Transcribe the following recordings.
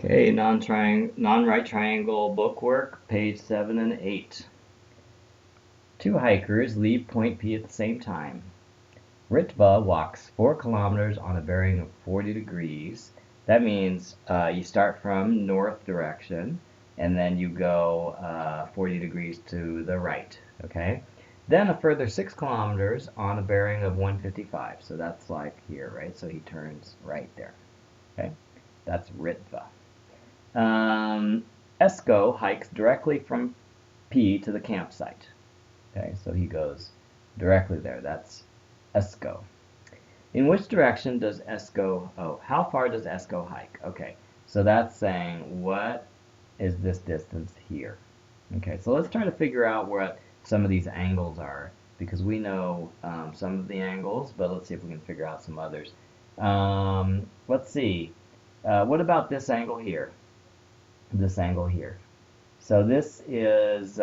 Okay, non-right triangle bookwork, page 7 and 8. Two hikers leave point P at the same time. Ritva walks 4 kilometers on a bearing of 40 degrees. That means you start from north direction and then you go 40 degrees to the right, okay? Then a further 6 kilometers on a bearing of 155. So that's like here, right? So he turns right there, okay? That's Ritva. Esko hikes directly from P to the campsite. Okay, so he goes directly there. That's Esko. In which direction does Esko, how far does Esko hike? Okay, so that's saying what is this distance here? Okay, so let's try to figure out what some of these angles are because we know some of the angles, but let's see if we can figure out some others. Let's see. What about this angle here? This angle here. So this is,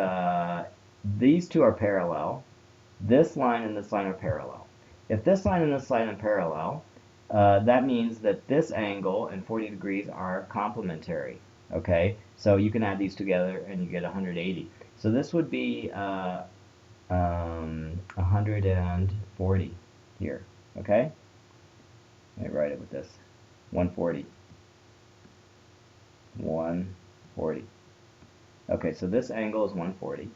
these two are parallel. This line and this line are parallel. If this line and this line are parallel, that means that this angle and 40 degrees are complementary. Okay, so you can add these together and you get 180. So this would be 140 here. Okay, let me write it with this. 140. 140. Okay, so this angle is 140.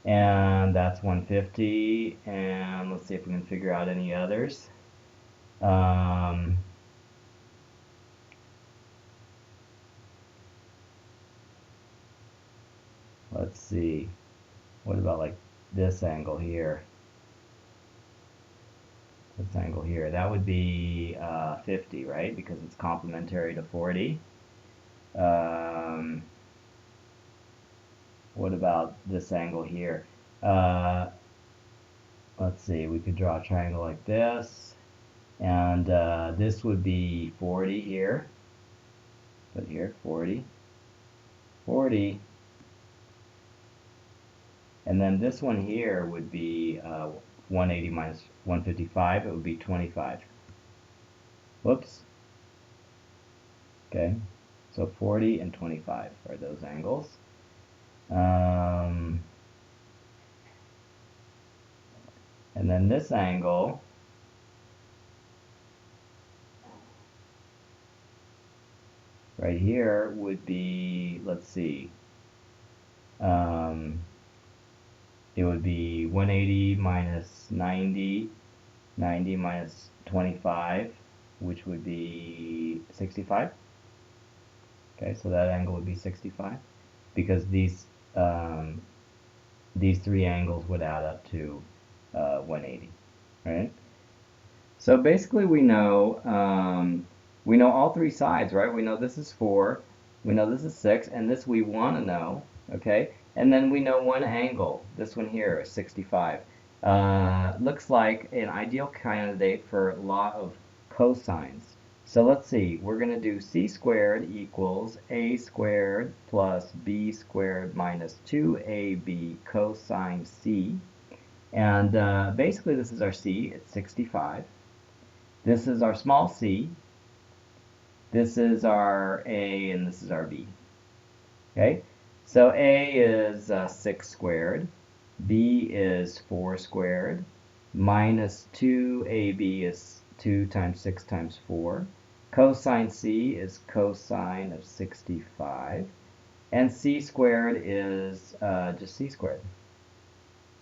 And that's 150. And let's see if we can figure out any others. Let's see. What about like this angle here? This angle here. That would be 50, right? Because it's complementary to 40. What about this angle here? Let's see, we could draw a triangle like this, and this would be 40 here. Put here 40, 40, and then this one here would be 180 minus 155. It would be 25. Whoops. Okay, so 40 and 25 are those angles. And then this angle right here would be, let's see, it would be 180 minus 90, 90 minus 25, which would be 65. Okay, so that angle would be 65 because these three angles would add up to 180, right? So basically we know all three sides, right? We know this is 4, we know this is 6, and this we want to know, okay? And then we know one angle, this one here is 65. Looks like an ideal candidate for law of cosines. So let's see, we're going to do c squared equals a squared plus b squared minus 2ab cosine c. And basically this is our c, it's 65. This is our small c. This is our a, and this is our b. Okay, so a is 6 squared, b is 4 squared, minus 2ab is 2 times 6 times 4. Cosine c is cosine of 65. And c squared is just c squared.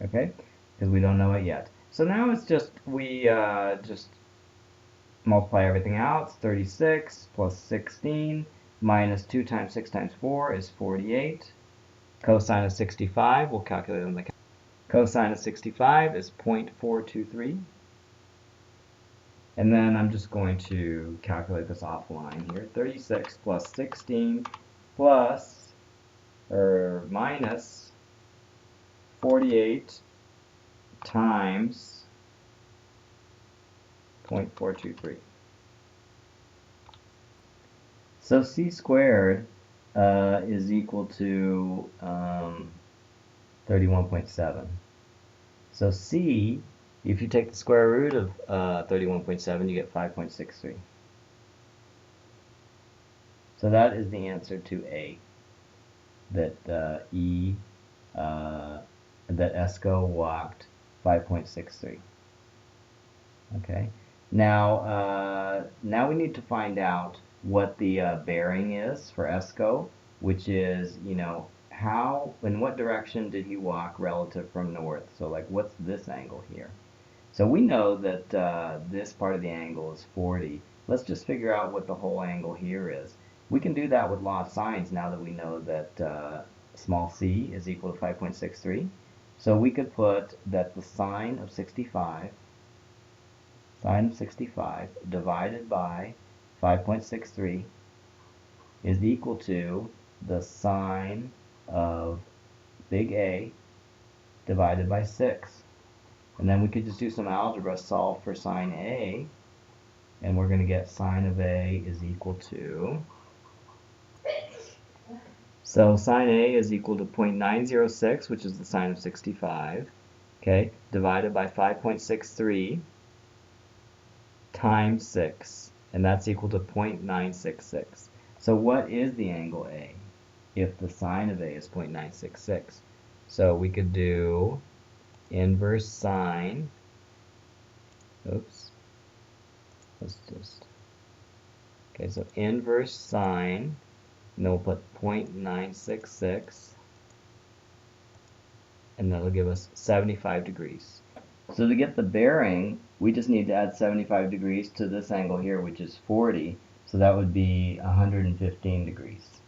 Okay, because we don't know it yet. So now it's just, we just multiply everything out. It's 36 plus 16 minus 2 times 6 times 4 is 48. Cosine of 65, we'll calculate on the calculator. Cosine of 65 is 0.423. And then I'm just going to calculate this offline here. 36 plus 16 plus, or minus 48 times 0.423. So c squared is equal to 31.7. So c, if you take the square root of 31.7, you get 5.63. So that is the answer to A, that that ESCO walked 5.63. Okay. Now we need to find out what the bearing is for ESCO, which is, how, in what direction did he walk relative from north? So like, what's this angle here? So we know that this part of the angle is 40. Let's just figure out what the whole angle here is. We can do that with law of sines now that we know that small c is equal to 5.63. So we could put that the sine of 65 divided by 5.63 is equal to the sine of big A divided by 6. And then we could just do some algebra, solve for sine A, and we're going to get sine of A is equal to, so sine A is equal to 0.906, which is the sine of 65, okay, divided by 5.63 times 6, and that's equal to 0.966. So what is the angle A if the sine of A is 0.966? So we could do inverse sine, so inverse sine, and then we'll put 0.966, and that'll give us 75 degrees. So to get the bearing, we just need to add 75 degrees to this angle here, which is 40, so that would be 115 degrees.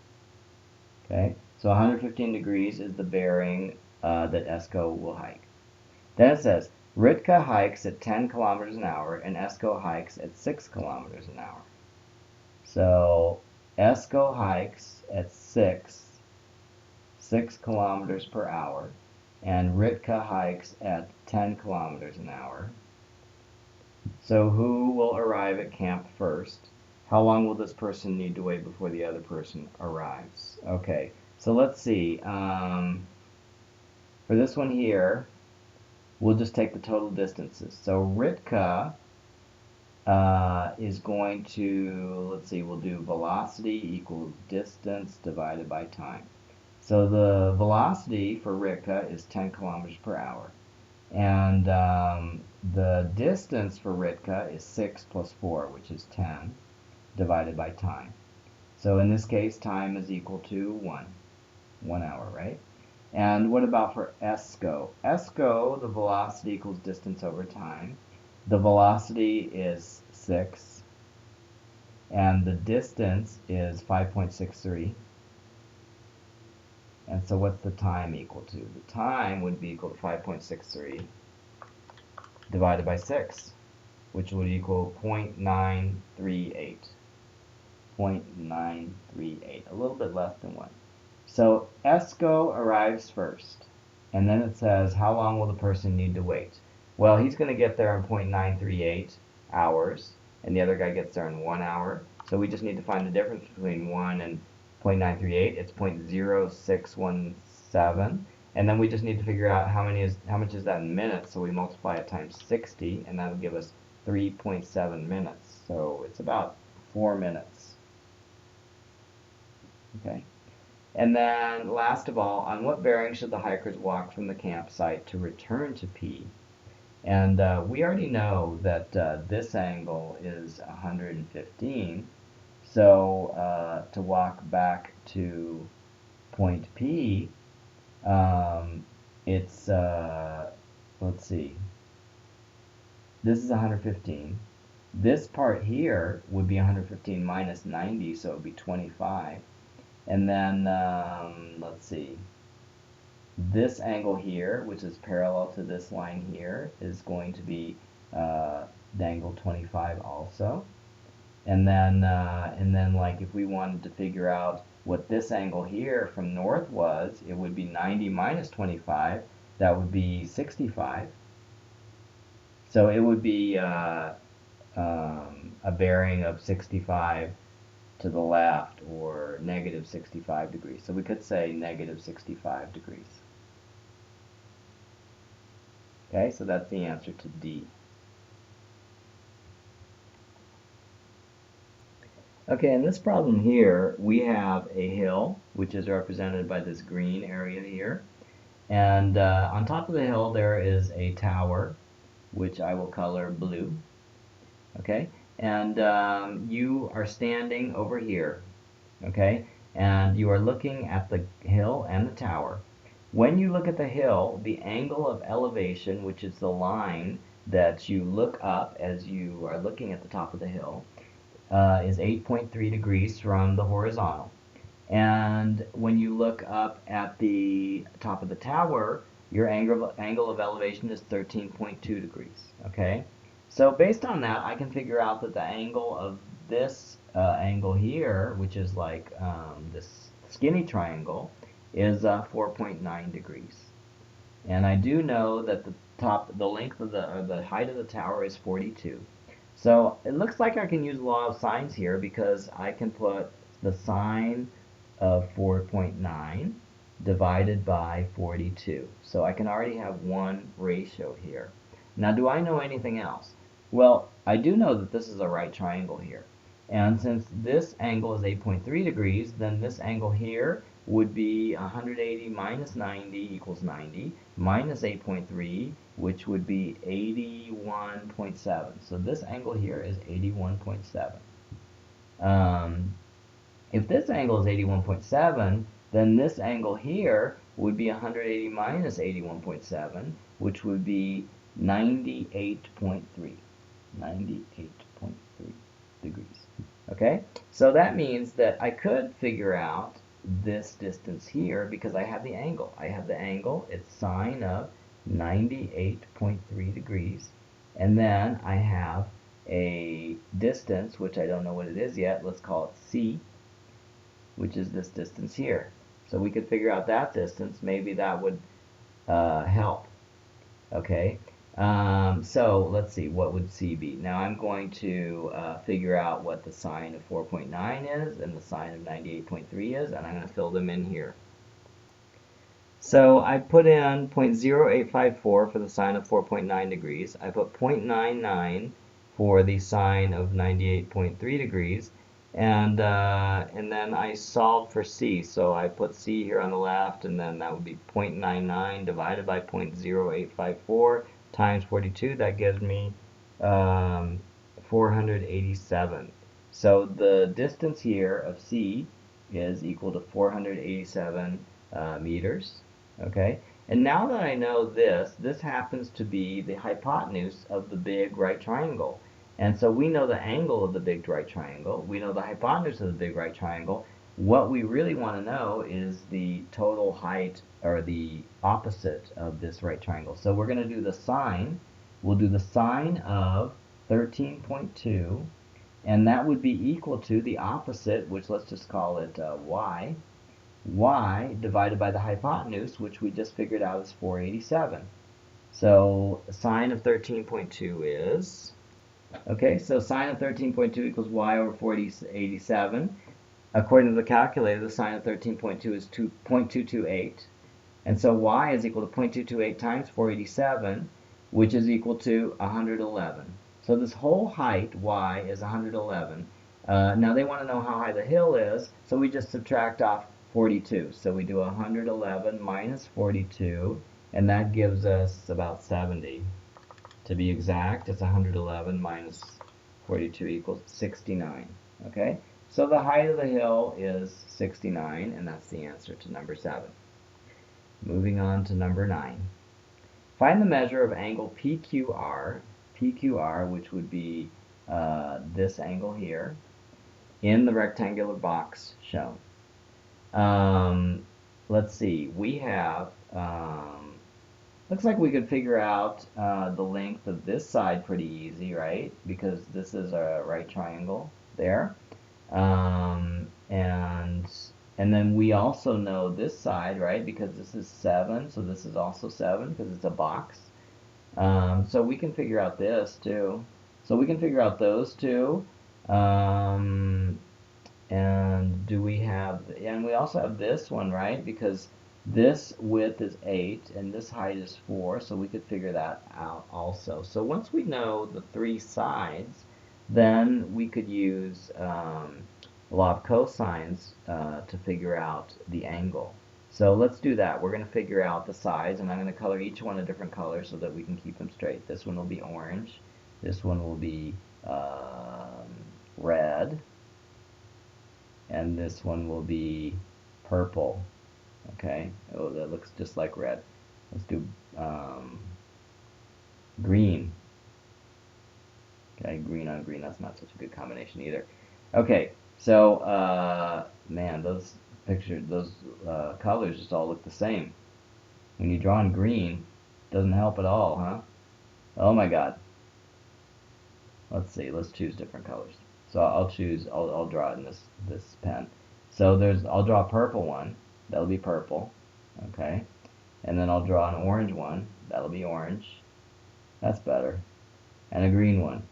Okay, so 115 degrees is the bearing that ESCO will hike. Then it says, Ritka hikes at 10 kilometers an hour and ESCO hikes at 6 kilometers an hour. So ESCO hikes at 6 kilometers per hour, and Ritka hikes at 10 kilometers an hour. So who will arrive at camp first? How long will this person need to wait before the other person arrives? Okay, so let's see. For this one here, we'll just take the total distances. So Ritka is going to, let's see, we'll do velocity equals distance divided by time. So the velocity for Ritka is 10 kilometers per hour. And the distance for Ritka is 6 plus 4, which is 10, divided by time. So in this case, time is equal to 1 hour, right? And what about for ESCO? ESCO, the velocity equals distance over time. The velocity is 6, and the distance is 5.63. And so what's the time equal to? The time would be equal to 5.63 divided by 6, which would equal 0.938. 0.938, a little bit less than 1. So ESCO arrives first, and then it says, how long will the person need to wait? Well, he's going to get there in 0.938 hours, and the other guy gets there in 1 hour. So we just need to find the difference between 1 and 0.938. It's 0.0617, and then we just need to figure out how much is that in minutes. So we multiply it times 60, and that'll give us 3.7 minutes. So it's about 4 minutes. Okay. And then last of all, on what bearing should the hikers walk from the campsite to return to P? And we already know that this angle is 115. So to walk back to point P, it's, let's see, this is 115. This part here would be 115 minus 90, so it would be 25. And then, let's see, this angle here, which is parallel to this line here, is going to be the angle 25 also. And then like if we wanted to figure out what this angle here from north was, it would be 90 minus 25. That would be 65. So it would be a bearing of 65 to the left, or negative 65 degrees. So we could say negative 65 degrees. Okay, so that's the answer to D. Okay, in this problem here, we have a hill, which is represented by this green area here. And on top of the hill, there is a tower, which I will color blue. Okay, and you are standing over here. Okay, and you are looking at the hill and the tower. When you look at the hill, the angle of elevation, which is the line that you look up as you are looking at the top of the hill, is 8.3 degrees from the horizontal. And when you look up at the top of the tower, your angle of elevation is 13.2 degrees. Okay? So based on that, I can figure out that the angle of this angle here, which is like this skinny triangle, is 4.9 degrees. And I do know that the length of the height of the tower is 42. So it looks like I can use law of sines here because I can put the sine of 4.9 divided by 42. So I can already have one ratio here. Now, do I know anything else? Well, I do know that this is a right triangle here. And since this angle is 8.3 degrees, then this angle here would be 180 minus 90 equals 90, minus 8.3, which would be 81.7. So this angle here is 81.7. If this angle is 81.7, then this angle here would be 180 minus 81.7, which would be 98.3. 98.3 degrees. Okay, so that means that I could figure out this distance here because I have the angle. I have the angle, it's sine of 98.3 degrees, and then I have a distance, which I don't know what it is yet, let's call it C, which is this distance here. So we could figure out that distance, maybe that would help. Okay, so let's see, what would C be? Now I'm going to figure out what the sine of 4.9 is and the sine of 98.3 is, and I'm going to fill them in here. So I put in 0.0854 for the sine of 4.9 degrees. I put 0.99 for the sine of 98.3 degrees. And then I solved for C. So I put C here on the left, and then that would be 0.99 divided by 0.0854 times 42. That gives me 487. So the distance here of C is equal to 487 meters. Okay, and now that I know this happens to be the hypotenuse of the big right triangle. And so we know the angle of the big right triangle. We know the hypotenuse of the big right triangle. What we really want to know is the total height, or the opposite of this right triangle. So we're going to do the sine. We'll do the sine of 13.2, and that would be equal to the opposite, which let's just call it y. Y divided by the hypotenuse, which we just figured out is 487. So sine of 13.2 is... Okay, so sine of 13.2 equals y over 487. According to the calculator, the sine of 13.2 is 0.228. And so y is equal to 0.228 times 487, which is equal to 111. So this whole height, y, is 111. Now they want to know how high the hill is, so we just subtract off 42. So we do 111 minus 42, and that gives us about 70. To be exact, it's 111 minus 42 equals 69. Okay, so the height of the hill is 69, and that's the answer to number 7. Moving on to number 9. Find the measure of angle PQR, which would be this angle here, in the rectangular box shown. Let's see, we have... looks like we could figure out the length of this side pretty easy, right? Because this is a right triangle there. And then we also know this side, right? Because this is 7, so this is also 7 because it's a box. So we can figure out this too. So we can figure out those two. And do we have... And we also have this one, right? Because this width is 8 and this height is 4, so we could figure that out also. So once we know the three sides, then we could use law of cosines to figure out the angle. So let's do that. We're going to figure out the sides, and I'm going to color each one a different color so that we can keep them straight. This one will be orange. This one will be red. And this one will be purple. Okay? Oh, that looks just like red. Let's do green. Okay, green on green, that's not such a good combination either. Okay, so, man, those colors just all look the same. When you draw in green, it doesn't help at all, huh? Oh my God. Let's see, let's choose different colors. So I'll draw it in this pen. So I'll draw a purple one, that'll be purple, okay? And then I'll draw an orange one, that'll be orange. That's better. And a green one,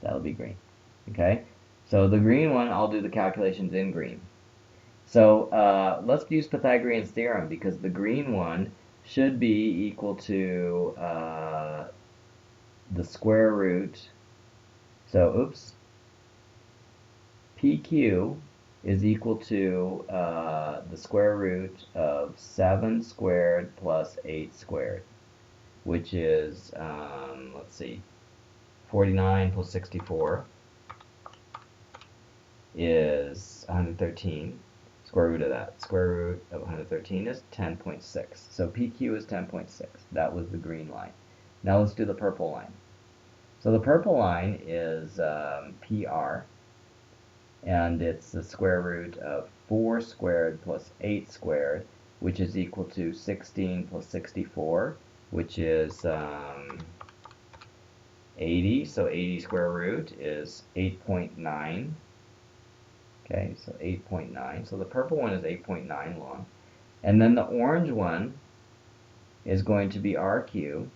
that'll be green, okay? So the green one, I'll do the calculations in green. So let's use Pythagorean Theorem, because the green one should be equal to the square root. So, oops, PQ is equal to the square root of 7 squared plus 8 squared, which is, let's see, 49 plus 64 is 113. Square root of that. Square root of 113 is 10.6. So PQ is 10.6. That was the green line. Now let's do the purple line. So the purple line is PR, and it's the square root of 4 squared plus 8 squared, which is equal to 16 plus 64, which is 80. So 80 square root is 8.9. Okay, so 8.9. So the purple one is 8.9 long. And then the orange one is going to be RQ,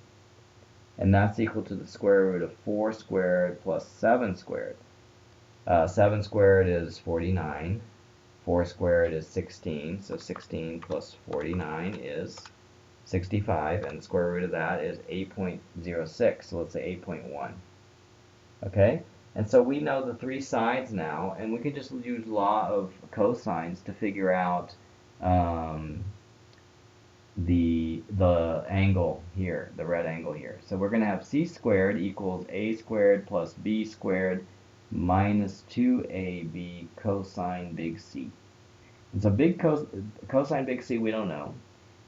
and that's equal to the square root of 4 squared plus 7 squared. 7 squared is 49. 4 squared is 16. So 16 plus 49 is 65. And the square root of that is 8.06. So let's say 8.1. Okay? And so we know the three sides now, and we can just use law of cosines to figure out the angle here, the red angle here. So we're going to have c squared equals a squared plus b squared minus 2ab cosine big C. And so cosine big C we don't know.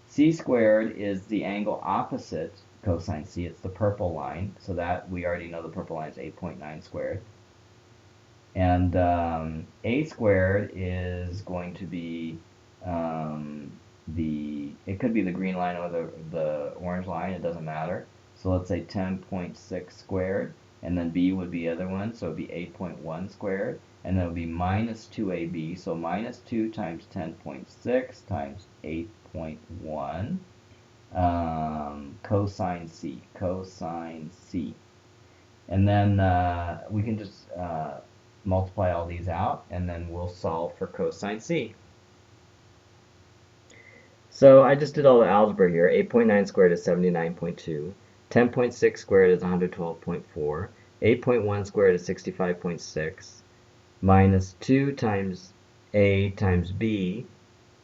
C squared is the angle opposite cosine C. It's the purple line, so that we already know the purple line is 8.9 squared. And a squared is going to be it could be the green line or the orange line, it doesn't matter. So let's say 10.6 squared, and then b would be the other one, so it would be 8.1 squared, and then it would be minus 2ab, so minus 2 times 10.6 times 8.1 cosine C. And then we can just multiply all these out, and then we'll solve for cosine C. So I just did all the algebra here. 8.9 squared is 79.2. 10.6 squared is 112.4. 8.1 squared is 65.6. Minus 2 times a times b,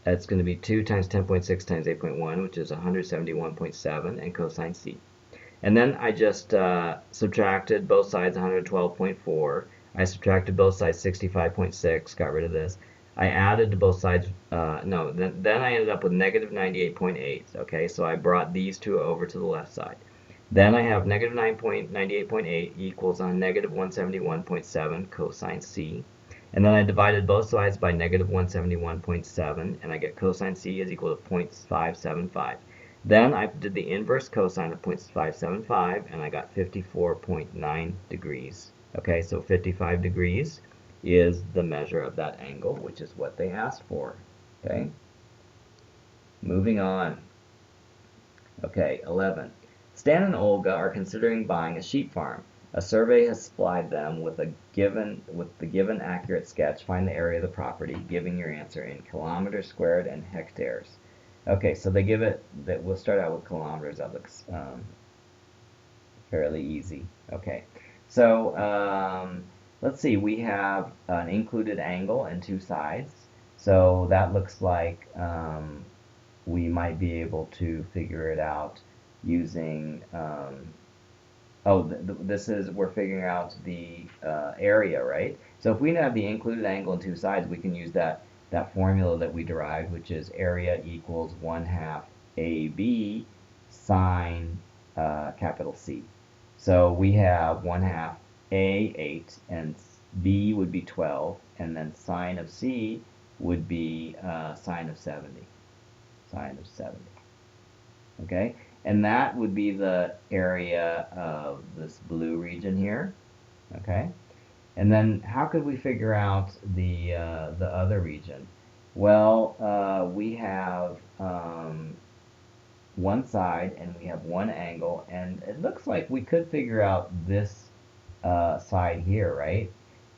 that's going to be 2 times 10.6 times 8.1, which is 171.7, and cosine C. And then I just subtracted both sides 112.4. I subtracted both sides 65.6, got rid of this. I added to both sides, then I ended up with negative 98.8. Okay, so I brought these two over to the left side. Then I have negative 98.8 equals negative 171.7 cosine C. And then I divided both sides by negative 171.7, and I get cosine C is equal to 0.575. Then I did the inverse cosine of 0.575, and I got 54.9 degrees. Okay, so 55 degrees is the measure of that angle, which is what they asked for. Okay, moving on. Okay, 11. Stan and Olga are considering buying a sheep farm. A survey has supplied them with the given accurate sketch. Find the area of the property, giving your answer in kilometers squared and hectares. Okay, so they give it that. We'll start out with kilometers. That looks fairly easy. Okay, so let's see, we have an included angle and two sides. So that looks like we might be able to figure it out using, this is, we're figuring out the area, right? So if we have the included angle and two sides, we can use that formula that we derived, which is area equals 1/2 AB sine capital C. So we have 1/2 A 8 and B would be 12, and then sine of C would be sine of 70. Sine of 70. Okay, and that would be the area of this blue region here. Okay, and then how could we figure out the other region? Well, we have one side and we have one angle, and it looks like we could figure out this side here, right?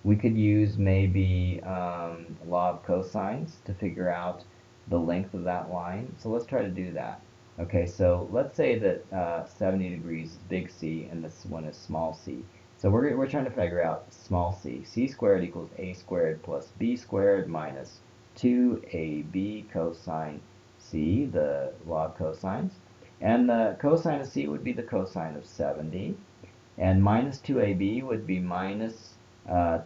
We could use maybe law of cosines to figure out the length of that line. So let's try to do that. Okay, so let's say that 70 degrees is big C and this one is small c. So we're trying to figure out small c. C squared equals a squared plus b squared minus 2ab cosine c, the law of cosines. And the cosine of c would be the cosine of 70. And minus 2ab would be minus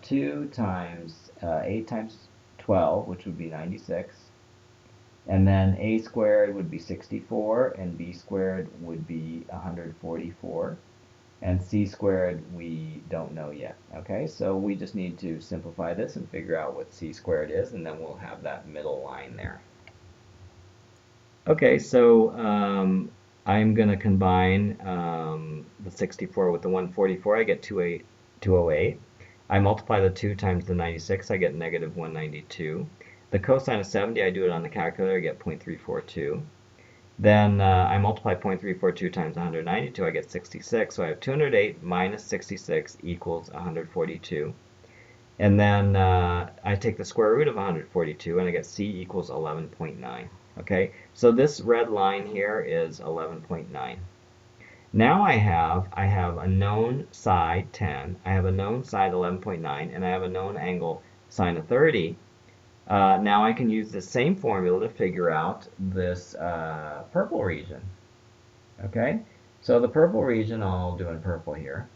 2 times 8 times 12, which would be 96. And then a squared would be 64, and b squared would be 144. And c squared we don't know yet. Okay, so we just need to simplify this and figure out what c squared is, and then we'll have that middle line there. Okay, so I'm going to combine the 64 with the 144. I get 208. I multiply the 2 times the 96. I get negative 192. The cosine of 70, I do it on the calculator. I get 0.342. Then I multiply 0.342 times 192. I get 66. So I have 208 minus 66 equals 142. And then I take the square root of 142, and I get c equals 11.9. Okay, so this red line here is 11.9. Now I have a known side 10, I have a known side 11.9, and I have a known angle sine of 30. Now I can use the same formula to figure out this purple region. Okay, so the purple region I'll do in purple here,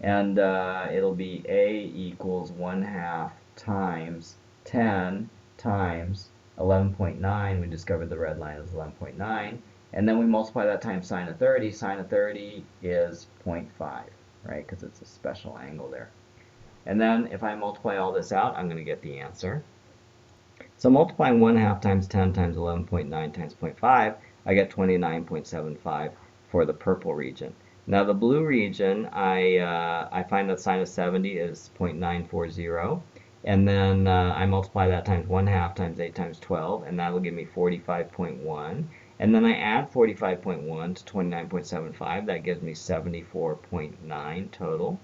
and it'll be a equals 1/2 times 10 times 11.9. We discovered the red line is 11.9, and then we multiply that times sine of 30. Sine of 30 is 0.5, right, because it's a special angle there. And then if I multiply all this out, I'm going to get the answer. So multiplying 1/2 times 10 times 11.9 times 0.5, I get 29.75 for the purple region. Now the blue region, I find that sine of 70 is 0.940, and then I multiply that times 1/2 times 8 times 12, and that will give me 45.1. And then I add 45.1 to 29.75, that gives me 74.9 total.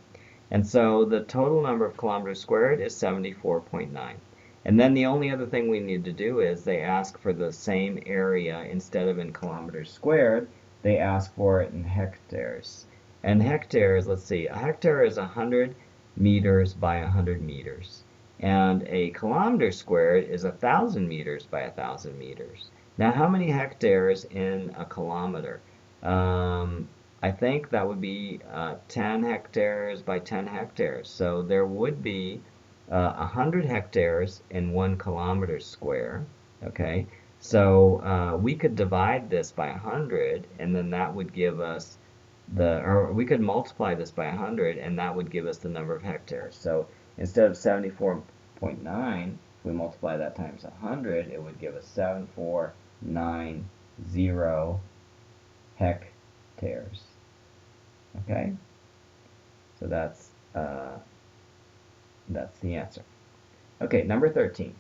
And so the total number of kilometers squared is 74.9. And then the only other thing we need to do is they ask for the same area instead of in kilometers squared, they ask for it in hectares. And hectares, let's see, a hectare is 100 meters by 100 meters. And a kilometer squared is 1,000 meters by 1,000 meters. Now, how many hectares in a kilometer? I think that would be 10 hectares by 10 hectares. So there would be 100 hectares in 1 kilometer square. Okay, so we could divide this by 100, and then that would give us or we could multiply this by 100, and that would give us the number of hectares. So instead of 74.9, if we multiply that times 100, it would give us 7490 hectares. Okay, so that's the answer. Okay, number 13.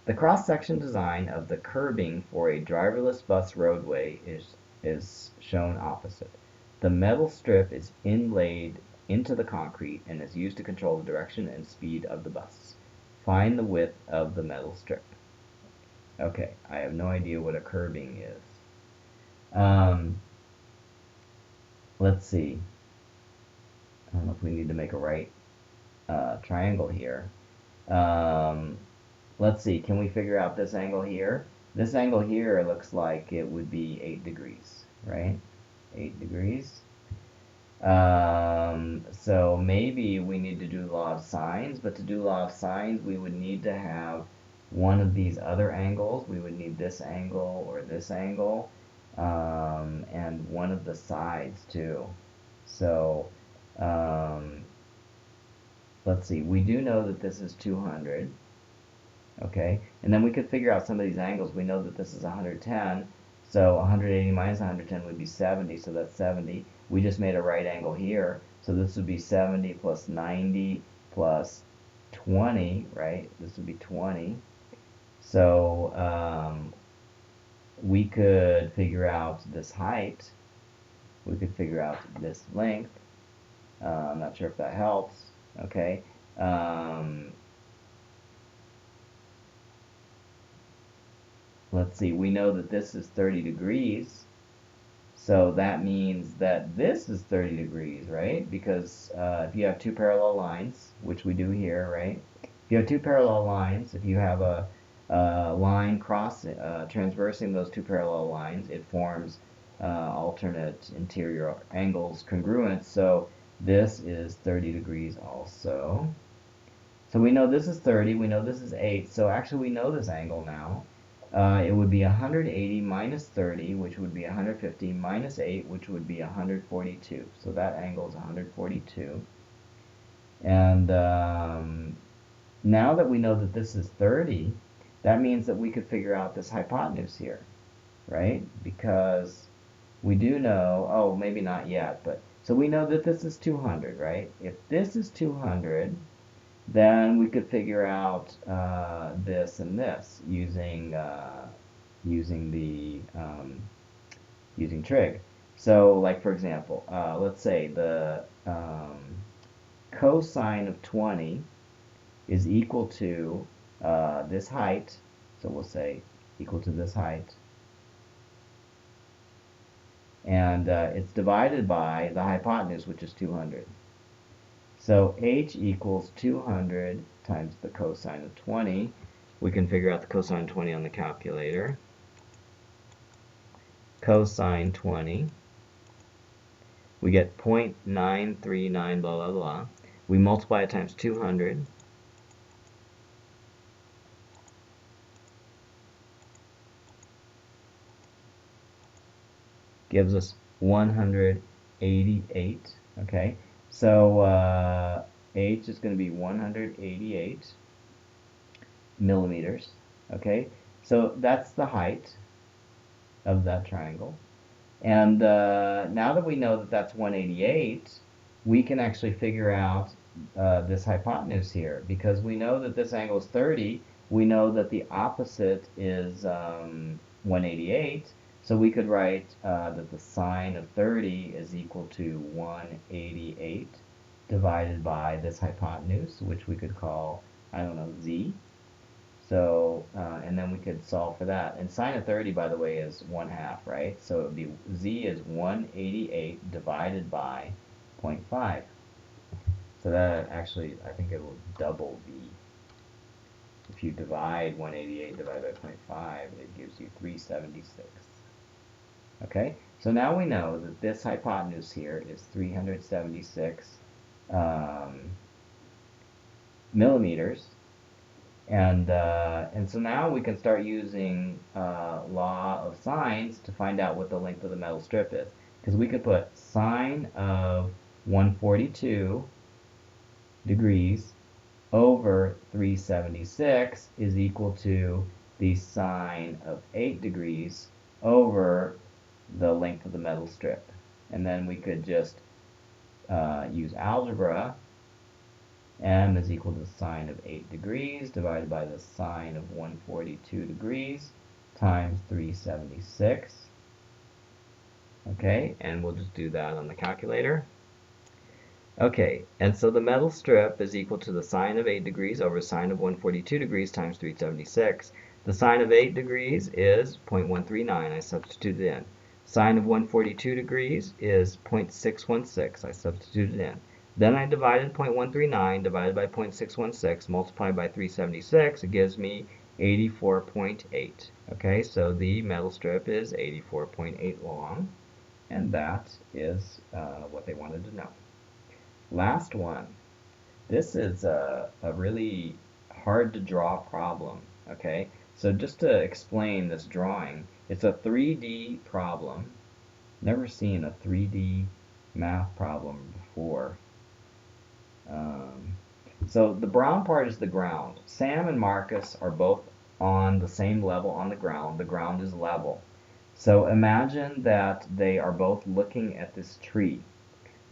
The cross-section design of the curbing for a driverless bus roadway is shown opposite. The metal strip is inlaid into the concrete and is used to control the direction and speed of the bus. Find the width of the metal strip. Okay, I have no idea what a curbing is. Let's see. I don't know if we need to make a right triangle here. Let's see, can we figure out this angle here? This angle here looks like it would be 8 degrees, right? 8 degrees. So maybe we need to do law of sines, but to do law of sines, we would need to have one of these other angles. We would need this angle or this angle, and one of the sides too. So let's see, we do know that this is 200, okay? And then we could figure out some of these angles. We know that this is 110, so 180 minus 110 would be 70, so that's 70. We just made a right angle here, so this would be 70 plus 90 plus 20, right? This would be 20. So we could figure out this height. We could figure out this length. I'm not sure if that helps. Okay. Let's see. We know that this is 30 degrees. So that means that this is 30 degrees, right? Because if you have two parallel lines, which we do here, right? If you have two parallel lines, if you have a line transversing those two parallel lines, it forms alternate interior angles congruent. So this is 30 degrees also. So we know this is 30, we know this is 8, so actually we know this angle now. It would be 180 minus 30, which would be 150, minus 8, which would be 142. So that angle is 142. And now that we know that this is 30, that means that we could figure out this hypotenuse here, right? Because we do know, oh, maybe not yet, but so we know that this is 200, right? If this is 200, then we could figure out this and this using using trig. So, like for example, let's say the cosine of 20 is equal to this height. So we'll say equal to this height. And it's divided by the hypotenuse, which is 200. So h equals 200 times the cosine of 20. We can figure out the cosine of 20 on the calculator. Cosine 20. We get 0.939 blah, blah, blah. We multiply it times 200. Gives us 188, okay? So h is going to be 188 millimeters, okay? So that's the height of that triangle. And now that we know that that's 188, we can actually figure out this hypotenuse here. Because we know that this angle is 30, we know that the opposite is 188, so we could write that the sine of 30 is equal to 188 divided by this hypotenuse, which we could call, I don't know, z. So, and then we could solve for that. And sine of 30, by the way, is 1/2, right? So it would be z is 188 divided by 0.5. So that actually, I think it will double b. If you divide 188 divided by 0.5, it gives you 376. Okay, so now we know that this hypotenuse here is 376 millimeters, and so now we can start using law of sines to find out what the length of the metal strip is, because we could put sine of 142 degrees over 376 is equal to the sine of 8 degrees over the length of the metal strip. And then we could just use algebra. M is equal to the sine of 8 degrees divided by the sine of 142 degrees times 376. Okay, and we'll just do that on the calculator. Okay, and so the metal strip is equal to the sine of 8 degrees over sine of 142 degrees times 376. The sine of 8 degrees is 0.139. I substituted in. Sine of 142 degrees is 0.616. I substituted in. Then I divided 0.139 divided by 0.616 multiplied by 376. It gives me 84.8. Okay, so the metal strip is 84.8 long, and that is what they wanted to know. Last one. This is a really hard to draw problem. Okay, so just to explain this drawing, it's a 3D problem. Never seen a 3D math problem before. So the brown part is the ground. Sam and Marcus are both on the same level on the ground. The ground is level. So imagine that they are both looking at this tree.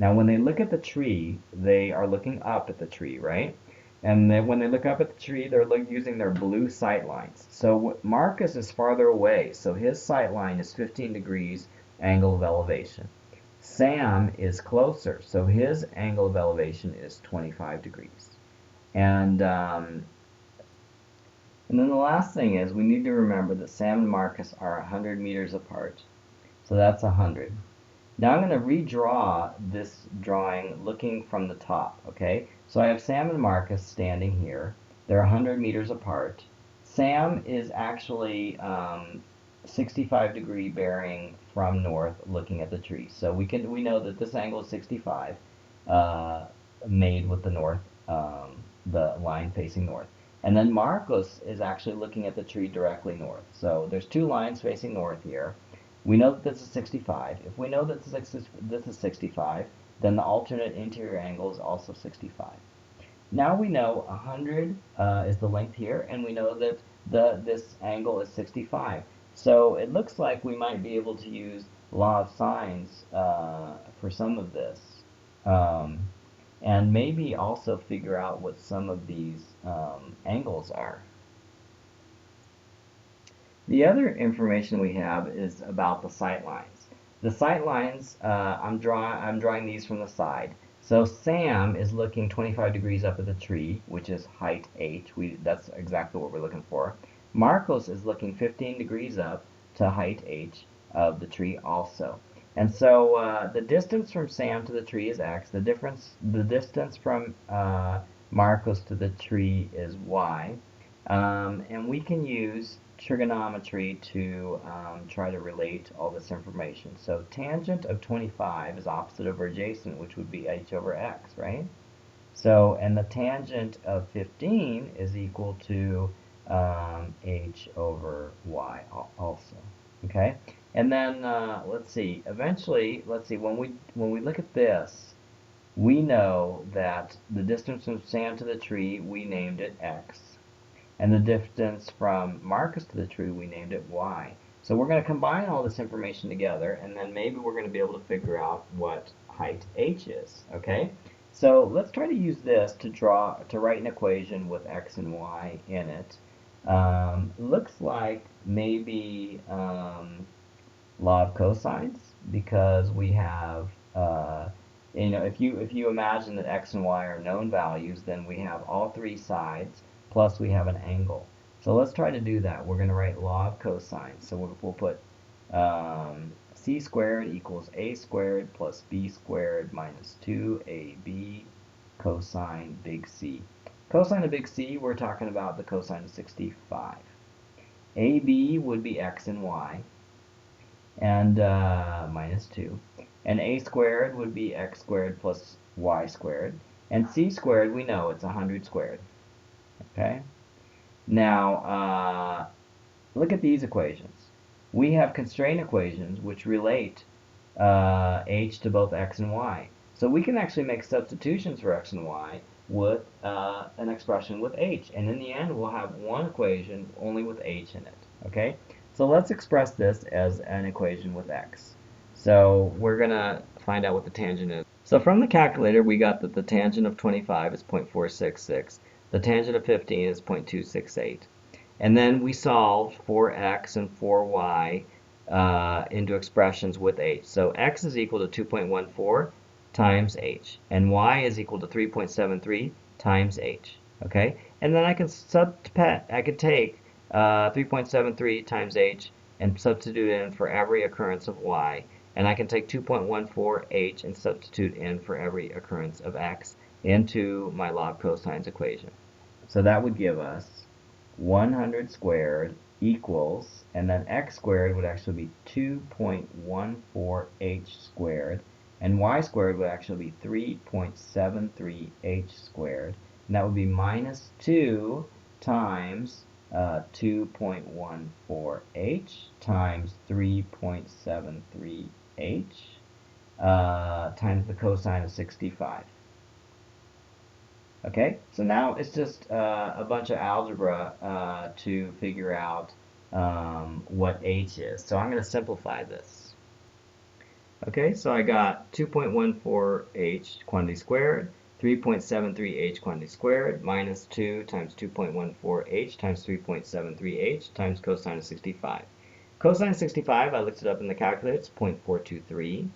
Now when they look at the tree, they are looking up at the tree, right? And then when they look up at the tree, they're using their blue sight lines. So Marcus is farther away, so his sight line is 15 degrees angle of elevation. Sam is closer, so his angle of elevation is 25 degrees. And then the last thing is we need to remember that Sam and Marcus are 100 meters apart. So that's 100. Now I'm going to redraw this drawing looking from the top, okay? So I have Sam and Marcus standing here. They're 100 meters apart. Sam is actually 65 degree bearing from north looking at the tree. So we know that this angle is 65 made with the north, the line facing north. And then Marcus is actually looking at the tree directly north. So there's two lines facing north here. We know that this is 65. If we know that this is 65, then the alternate interior angle is also 65. Now we know 100 is the length here, and we know that this angle is 65. So it looks like we might be able to use law of sines for some of this, and maybe also figure out what some of these angles are. The other information we have is about the sight lines. The sight lines, I'm drawing these from the side. So Sam is looking 25 degrees up at the tree, which is height h. That's exactly what we're looking for. Marcos is looking 15 degrees up to height h of the tree also. And so the distance from Sam to the tree is x. The distance from Marcos to the tree is y. And we can use trigonometry to try to relate all this information. So tangent of 25 is opposite over adjacent, which would be h over x, right? So, and the tangent of 15 is equal to h over y also, okay? And then let's see, when we look at this, we know that the distance from Sam to the tree, we named it x. And the distance from Marcus to the tree, we named it y. So we're going to combine all this information together, and then maybe we're going to be able to figure out what height h is, okay? So let's try to use this to write an equation with x and y in it. Looks like maybe law of cosines, because we have, if you imagine that x and y are known values, then we have all three sides, plus we have an angle. So let's try to do that. We're going to write law of cosine. So we'll put c squared equals a squared plus b squared minus 2ab cosine big C. Cosine of big C, we're talking about the cosine of 65. AB would be x and y, and minus 2. And a squared would be x squared plus y squared. And c squared, we know it's 100 squared. Okay? Now, look at these equations. We have constraint equations which relate h to both x and y. So we can actually make substitutions for x and y with an expression with h. And in the end, we'll have one equation only with h in it. Okay? So let's express this as an equation with x. So we're going to find out what the tangent is. So from the calculator, we got that the tangent of 25 is 0.466. The tangent of 15 is 0.268. And then we solved for x and for y into expressions with h. So x is equal to 2.14 times h, and y is equal to 3.73 times h. Okay? And then I can take 3.73 times h and substitute in for every occurrence of y. And I can take 2.14h and substitute in for every occurrence of x into my law of cosines equation. So that would give us 100 squared equals, and then x squared would actually be 2.14h squared, and y squared would actually be 3.73h squared, and that would be minus 2 times 2.14h times 3.73h times the cosine of 65. Okay, so now it's just a bunch of algebra to figure out what h is. So I'm going to simplify this. Okay, so I got 2.14h quantity squared, 3.73h quantity squared, minus 2 times 2.14h times 3.73h times cosine of 65. Cosine of 65, I looked it up in the calculator, it's 0.423.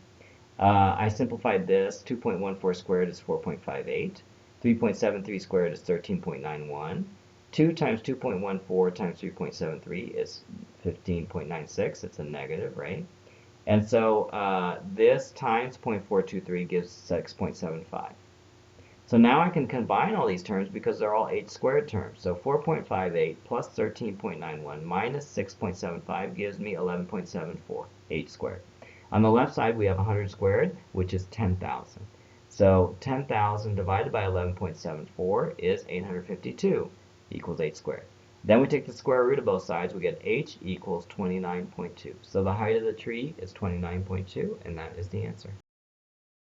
I simplified this, 2.14 squared is 4.58. 3.73 squared is 13.91. 2 times 2.14 times 3.73 is 15.96. It's a negative, right? And so this times 0.423 gives 6.75. So now I can combine all these terms because they're all h squared terms. So 4.58 plus 13.91 minus 6.75 gives me 11.74 h squared. On the left side we have 100 squared, which is 10,000. So 10,000 divided by 11.74 is 852 equals h squared. Then we take the square root of both sides. We get h equals 29.2. So the height of the tree is 29.2, and that is the answer.